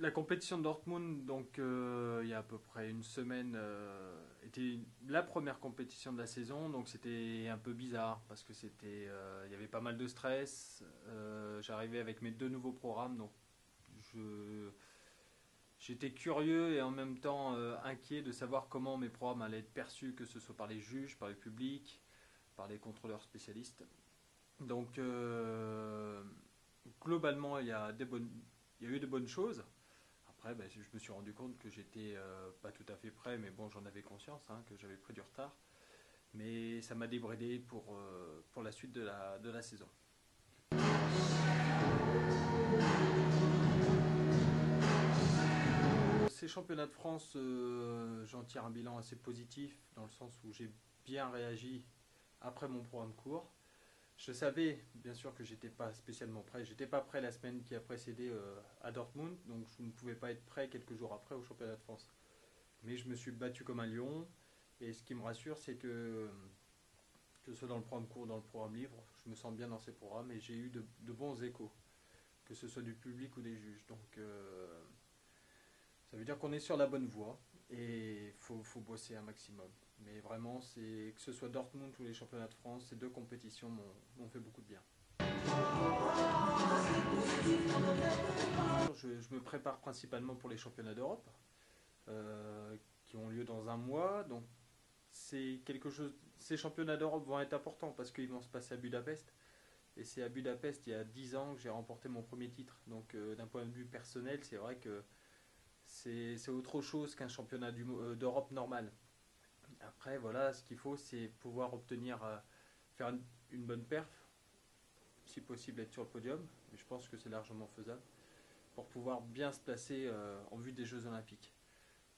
La compétition de Dortmund, donc il y a à peu près une semaine, était la première compétition de la saison, donc c'était un peu bizarre parce que il y avait pas mal de stress. J'arrivais avec mes deux nouveaux programmes, donc je, j'étais curieux et en même temps inquiet de savoir comment mes programmes allaient être perçus, que ce soit par les juges, par le public, par les contrôleurs spécialistes. Donc globalement, il y a eu de bonnes choses. Après, ben, je me suis rendu compte que j'étais pas tout à fait prêt, mais bon, j'en avais conscience, hein, que j'avais pris du retard. Mais ça m'a débridé pour la suite de la saison. Ces championnats de France, j'en tire un bilan assez positif, dans le sens où j'ai bien réagi après mon programme court. Je savais bien sûr que j'étais pas spécialement prêt. J'étais pas prêt la semaine qui a précédé à Dortmund, donc je ne pouvais pas être prêt quelques jours après au championnat de France. Mais je me suis battu comme un lion. Et ce qui me rassure, c'est que ce soit dans le programme court ou dans le programme libre, je me sens bien dans ces programmes et j'ai eu de bons échos, que ce soit du public ou des juges. Donc ça veut dire qu'on est sur la bonne voie et il faut bosser un maximum. Mais vraiment, que ce soit Dortmund ou les championnats de France, ces deux compétitions m'ont fait beaucoup de bien. Je me prépare principalement pour les championnats d'Europe qui ont lieu dans un mois. Donc c'est quelque chose. Ces championnats d'Europe vont être importants parce qu'ils vont se passer à Budapest. Et c'est à Budapest, il y a 10 ans, que j'ai remporté mon premier titre. Donc d'un point de vue personnel, c'est vrai que c'est autre chose qu'un championnat d'Europe normal. Après, voilà, ce qu'il faut, c'est pouvoir obtenir, faire une bonne perf, si possible être sur le podium, mais je pense que c'est largement faisable, pour pouvoir bien se placer en vue des Jeux Olympiques.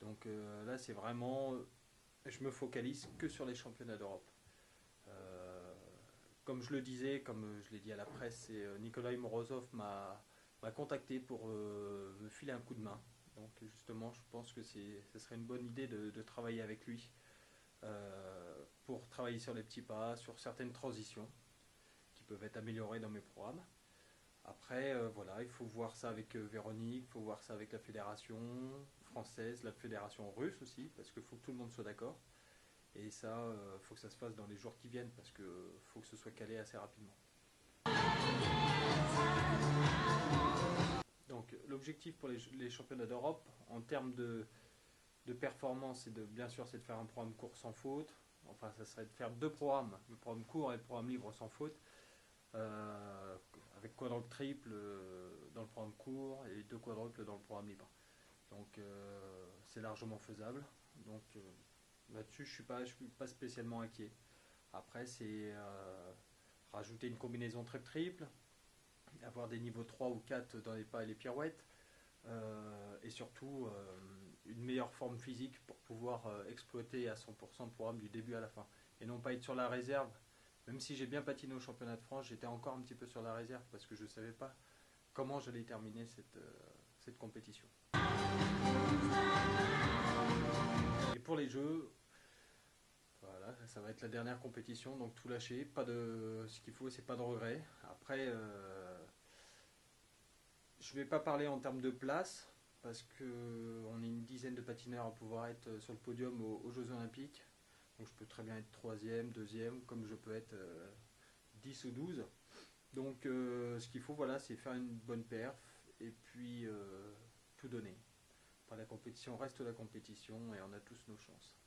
Donc là, c'est vraiment, je me focalise que sur les championnats d'Europe. Euh, Comme je le disais, comme je l'ai dit à la presse, Nikolai Morozov m'a contacté pour me filer un coup de main. Donc justement, je pense que ce serait une bonne idée de travailler avec lui pour travailler sur les petits pas, sur certaines transitions qui peuvent être améliorées dans mes programmes. Après, voilà, il faut voir ça avec Véronique, il faut voir ça avec la fédération française, la fédération russe aussi, parce qu'il faut que tout le monde soit d'accord. Et ça, il faut que ça se fasse dans les jours qui viennent, parce qu'il faut que ce soit calé assez rapidement. Donc l'objectif pour les championnats d'Europe, en termes de performance, bien sûr, c'est de faire un programme court sans faute. Enfin, ça serait de faire deux programmes, le programme court et le programme libre sans faute, euh, avec quadruple triple dans le programme court et deux quadruples dans le programme libre. Donc c'est largement faisable. Donc là-dessus, je suis pas spécialement inquiet. Après, c'est rajouter une combinaison triple-triple, avoir des niveaux 3 ou 4 dans les pas et les pirouettes, et surtout une meilleure forme physique pour pouvoir exploiter à 100% le programme du début à la fin. Et non pas être sur la réserve. Même si j'ai bien patiné au championnat de France, j'étais encore un petit peu sur la réserve parce que je ne savais pas comment j'allais terminer cette compétition. Et pour les Jeux, voilà, ça va être la dernière compétition, donc tout lâcher. Ce qu'il faut, c'est pas de regrets. Après, je vais pas parler en termes de place parce que on est une dizaine de patineurs à pouvoir être sur le podium aux Jeux Olympiques. Donc je peux très bien être troisième, deuxième, comme je peux être 10 ou 12. Donc ce qu'il faut, voilà, c'est faire une bonne perf et puis tout donner. Enfin, la compétition reste la compétition et on a tous nos chances.